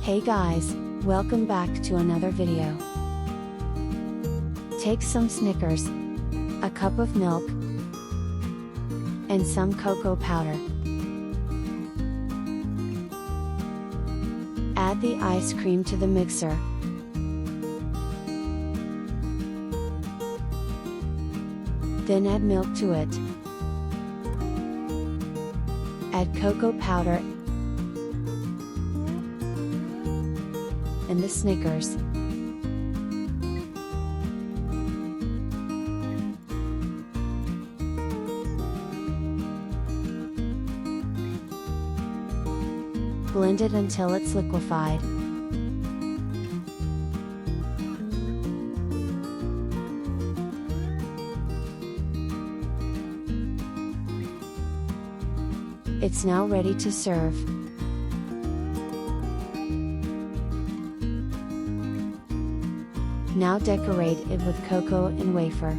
Hey guys, welcome back to another video. Take some Snickers, a cup of milk, and some cocoa powder. Add the ice cream to the mixer. Then add milk to it. Add cocoa powder and the Snickers. Blend it until it's liquefied. It's now ready to serve. Now decorate it with cocoa and wafer.